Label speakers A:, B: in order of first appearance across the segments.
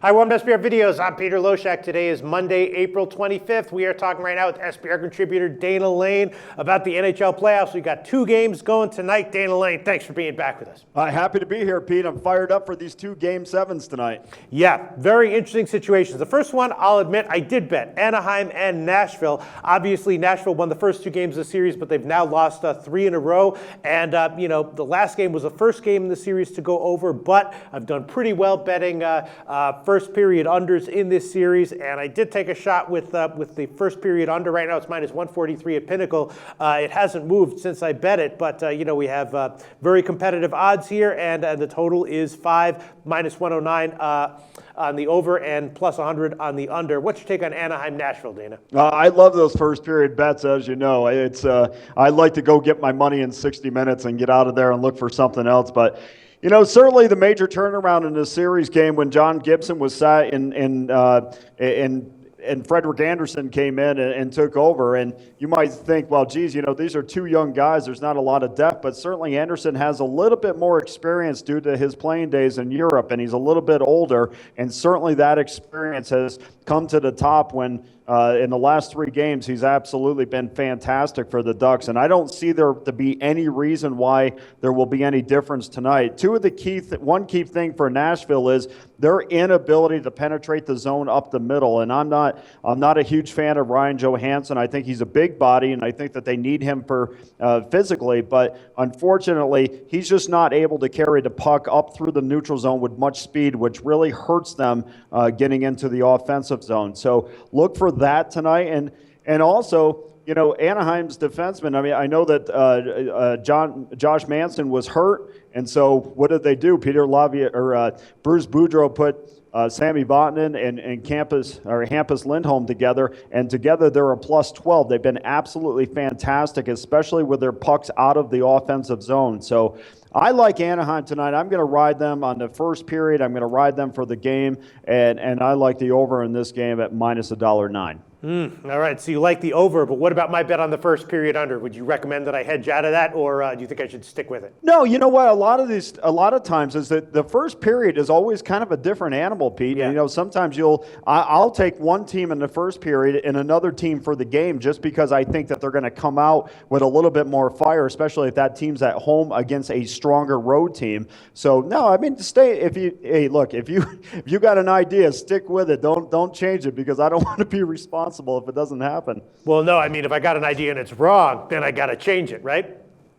A: Hi, welcome to SBR Videos. I'm Peter Loshak. Today is Monday, April 25th. We are talking right now with SBR contributor Dana Lane about the NHL playoffs. We got two games going tonight. Dana Lane, thanks for being back with us.
B: Happy to be here, Pete. I'm fired up for these two Game 7s tonight.
A: Yeah, very interesting situations. The first one, I'll admit, I did bet Anaheim and Nashville. Obviously, Nashville won the first two games of the series, but they've now lost three in a row. And, the last game was the first game in the series to go over, but I've done pretty well betting first period unders in this series, and I did take a shot with the first period under. Right now it's minus 143 at Pinnacle. It hasn't moved since I bet it, but we have very competitive odds here, and the total is 5, minus 109 on the over and plus 100 on the under. What's your take on Anaheim, Nashville, Dana?
B: I love those first period bets, as you know. I like to go get my money in 60 minutes and get out of there and look for something else, but certainly the major turnaround in this series came when John Gibson was sat and Frederik Andersen came in and took over. And you might think, well, geez, these are two young guys. There's not a lot of depth, but certainly Andersen has a little bit more experience due to his playing days in Europe, and he's a little bit older. And certainly that experience has come to the top when in the last three games, he's absolutely been fantastic for the Ducks, and I don't see there to be any reason why there will be any difference tonight. One key thing for Nashville is their inability to penetrate the zone up the middle, and I'm not a huge fan of Ryan Johansson. I think he's a big body, and I think that they need him for physically, but unfortunately, he's just not able to carry the puck up through the neutral zone with much speed, which really hurts them getting into the offensive zone. So look for that tonight, and also Anaheim's defenseman. I mean, I know that Josh Manson was hurt, and so what did they do? Bruce Boudreau put Sammy Vatanen and Hampus Lindholm together, and together they're a plus 12. They've been absolutely fantastic, especially with their pucks out of the offensive zone. So I like Anaheim tonight. I'm going to ride them on the first period. I'm going to ride them for the game, and I like the over in this game at minus $1.09.
A: All right, so you like the over, but what about my bet on the first period under? Would you recommend that I hedge out of that, or do you think I should stick with it?
B: No, you know what? A lot of times is that the first period is always kind of a different animal, Pete.
A: Yeah.
B: Sometimes I'll take one team in the first period and another team for the game just because I think that they're going to come out with a little bit more fire, especially if that team's at home against a stronger road team. So no, I mean, if you got an idea, stick with it. Don't change it, because I don't want to be responsible if it doesn't happen.
A: Well, no, I mean, if I got an idea and it's wrong, then I got to change it, right?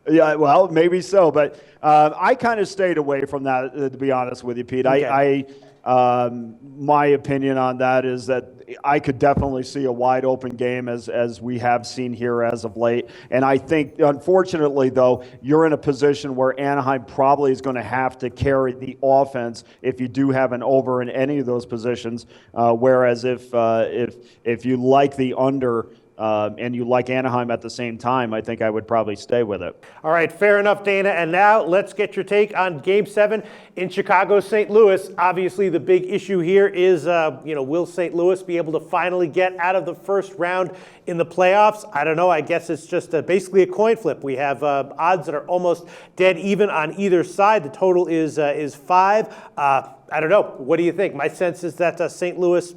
B: Yeah, well, maybe so, but I kind of stayed away from that, to be honest with you, Pete.
A: Okay.
B: My opinion on that is that I could definitely see a wide open game as we have seen here as of late. And I think, unfortunately, though, you're in a position where Anaheim probably is going to have to carry the offense if you do have an over in any of those positions. Whereas if you like the under, and you like Anaheim at the same time, I think I would probably stay with it.
A: All right, fair enough, Dana. And now let's get your take on Game 7 in Chicago, St. Louis. Obviously, the big issue here is, will St. Louis be able to finally get out of the first round in the playoffs? I don't know. I guess it's just basically a coin flip. We have odds that are almost dead even on either side. The total is 5. I don't know. What do you think? My sense is that St. Louis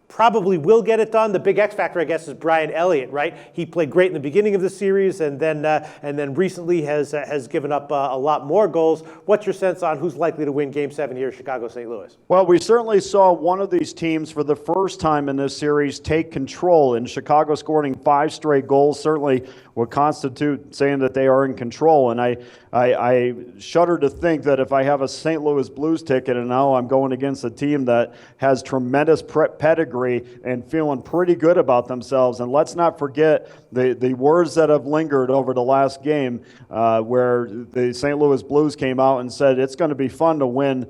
A: probably will get it done. The big X factor, I guess, is Brian Elliott, right? He played great in the beginning of the series, and then recently has given up a lot more goals. What's your sense on who's likely to win Game 7 here, Chicago, St. Louis?
B: Well, we certainly saw one of these teams for the first time in this series take control, and Chicago scoring 5 straight goals certainly would constitute saying that they are in control. And I shudder to think that if I have a St. Louis Blues ticket and now I'm going against a team that has tremendous pedigree and feeling pretty good about themselves. And let's not forget the words that have lingered over the last game where the St. Louis Blues came out and said it's going to be fun to win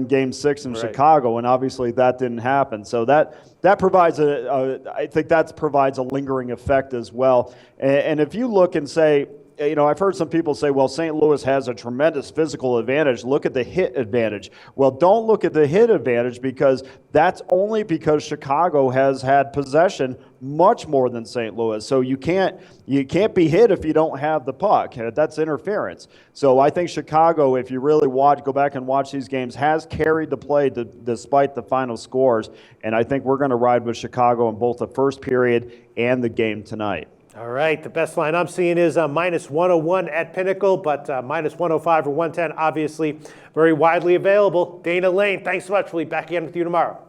B: Game 6 in Chicago, and obviously that didn't happen. So that provides I think that provides a lingering effect as well. And if you look and say, I've heard some people say, well, St. Louis has a tremendous physical advantage. Look at the hit advantage. Well, don't look at the hit advantage, because that's only because Chicago has had possession much more than St. Louis. So you can't be hit if you don't have the puck. That's interference. So I think Chicago, if you really go back and watch these games, has carried the play despite the final scores. And I think we're going to ride with Chicago in both the first period and the game tonight.
A: All right, the best line I'm seeing is minus 101 at Pinnacle, but minus 105 or 110, obviously very widely available. Dana Lane, thanks so much. We'll be back again with you tomorrow.